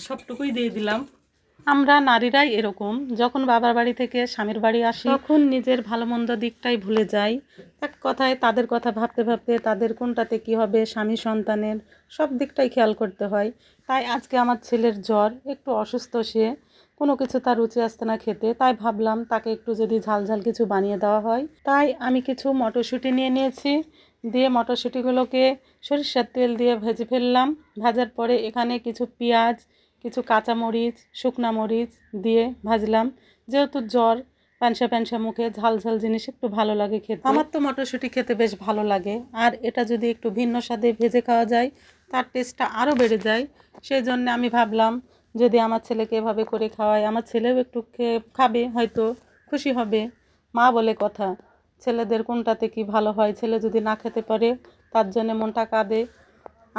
সবটুকুই দিয়ে দিলাম। আমরা নারীরাই এরকম, যখন বাবার বাড়ি থেকে স্বামীর বাড়ি আসি তখন নিজের ভালো মন্দ দিকটাই ভুলে যাই। এক কথায় তাদের কথা ভাবতে ভাবতে তাদের কোনটাতে কি হবে, স্বামী সন্তানের সব দিকটাই খেয়াল করতে হয়। তাই আজকে আমার ছেলের জ্বর, একটু অসুস্থ, সে কোনো কিছু তার রুচি আসতে না খেতে, তাই ভাবলাম তাকে একটু যদি ঝাল ঝাল কিছু বানিয়ে দেওয়া হয়। তাই আমি কিছু মটরশুঁটি নিয়ে নিয়েছি, দিয়ে মটরশুঁটিগুলোকে সরিষার তেল দিয়ে ভেজে ফেললাম। ভাজার পরে এখানে কিছু পেঁয়াজ, কিছু কাঁচামরিচ, শুকনা মরিচ দিয়ে ভাজলাম। যেহেতু জ্বর, প্যানসা প্যানসা মুখে ঝাল ঝাল জিনিস একটু ভালো লাগে খেতে। আমার তো মটরশুঁটি খেতে বেশ ভালো লাগে, আর এটা যদি একটু ভিন্ন স্বাদে ভেজে খাওয়া যায় তার টেস্টটা আরও বেড়ে যায়। সেই জন্য আমি ভাবলাম যদি আমার ছেলেকে এভাবে করে খাওয়াই, আমার ছেলেও একটু খাবে, হয়তো খুশি হবে। মা বলে কথা, ছেলেদের কোনটাতে কি ভালো হয়, ছেলে যদি না খেতে পারে তার জন্য মনটা কাঁদে।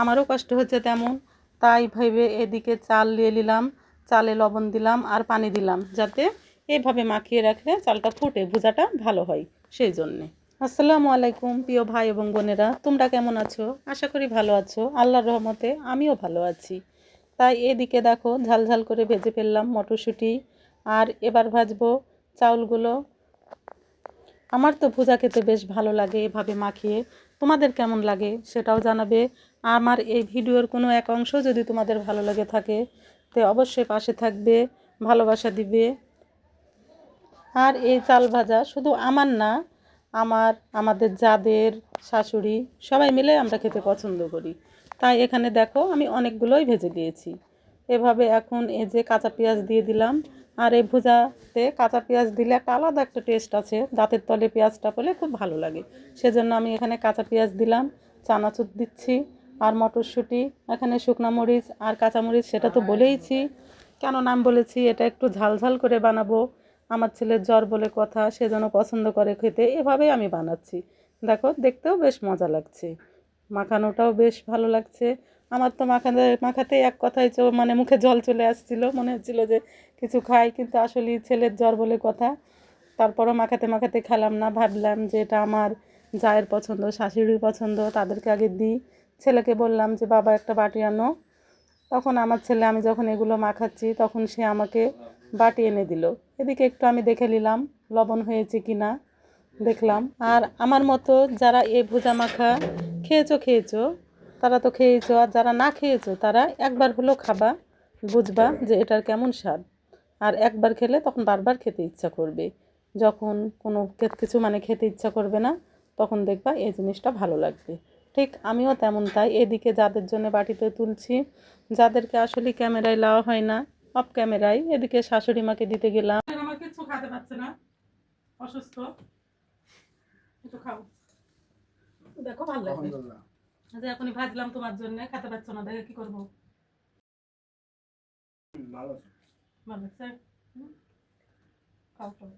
আমারও কষ্ট হচ্ছে তেমন। তাই ভেবে এদিকে চাল নিয়ে নিলাম, চালে লবণ দিলাম আর পানি দিলাম, যাতে এভাবে মাখিয়ে রাখলে চালটা ফুটে ভুজাটা ভালো হয়, সেই জন্যে। আসসালামু আলাইকুম প্রিয় ভাই এবং বোনেরা, তোমরা কেমন আছো? আশা করি ভালো আছো। আল্লাহর রহমতে আমিও ভালো আছি। তাই এদিকে দেখো ঝাল ঝাল করে ভেজে ফেললাম মটরশুঁটি, আর এবার ভাজবো চাউলগুলো। আমার তো ভুজা খেতে বেশ ভালো লাগে এভাবে মাখিয়ে। তোমাদের কেমন লাগে সেটাও জানাবে। আমার এই ভিডিওর কোনো এক অংশ যদি তোমাদের ভালো লাগে থাকে তো অবশ্যই পাশে থাকবে, ভালোবাসা দিবে। আর এই চাল ভাজা শুধু আমার না, আমাদের যাদের শাশুড়ি সবাই মিলে আমরা খেতে পছন্দ করি। তাই এখানে দেখো আমি অনেকগুলোই ভেজে দিয়েছি। এভাবে এখন এই যে কাঁচা পেঁয়াজ দিয়ে দিলাম। আর এই ভুজাতে কাঁচা পেঁয়াজ দিলে একটা আলাদা একটা টেস্ট আছে, দাঁতের তলে পেঁয়াজটা পড়লে খুব ভালো লাগে। সেজন্য আমি এখানে কাঁচা পেঁয়াজ দিলাম, চানাচুর দিচ্ছি, আর মটরশুঁটি, এখানে শুকনো মরিচ আর কাঁচামরিচ সেটা তো বলেইছি। কেন নাম বলেছি, এটা একটু ঝাল ঝাল করে বানাবো। আমার ছেলের জ্বর বলে কথা, সেজন্য পছন্দ করে খেতে, এভাবেই আমি বানাচ্ছি। দেখো দেখতেও বেশ মজা লাগছে, মাখানোটাও বেশ ভালো লাগছে। আমার তো মাখাতে এক কথায় মানে মুখে জল চলে আসছিল, মনে হচ্ছিল যে কিছু খাই, কিন্তু আসলে ছেলের জ্বর বলে কথা। তারপরও মাখাতে মাখাতে খেলাম না, ভাবলাম যে এটা আমার জায়ের পছন্দ, শাশুড়ির পছন্দ, তাদেরকে আগে দিই। ছেলেকে বললাম যে বাবা একটা বাটি আনো। তখন আমার ছেলে, আমি যখন এগুলো মাখাচ্ছি তখন সে আমাকে বাটি এনে দিল। এদিকে একটু আমি দেখে নিলাম লবণ হয়েছে কি না, দেখলাম। আর আমার মতো যারা এই ভুজা মাখা খেয়েছো তারা তো খেয়েছো, আর যারা না খেয়েছো তারা একবার হলেও খাবা, বুঝবা যে এটার কেমন স্বাদ। আর একবার খেলে তখন বারবার খেতে ইচ্ছা করবে। যখন কোনো কিছু মানে খেতে ইচ্ছা করবে না, তখন দেখবা এই জিনিসটা ভালো লাগবে। ঠিক আমিও তেমন। তাই এদিকে যাদের জন্য বাটিতে তুলছি, যাদেরকে আসলে ক্যামেরায় লাওয়া হয় না, অফ ক্যামেরায়, এদিকে শাশুড়ি মাকে দিতে গেলাম। আমার কিছু খেতে পারছে না, অসুস্থ, একটু খাও, দেখো ভালো লাগবে। যে এখনই ভাজলাম তোমার জন্য, খেতে পারছো না, দেখে কি করবো। ভালো ভালো লাগছে, খাও খাও।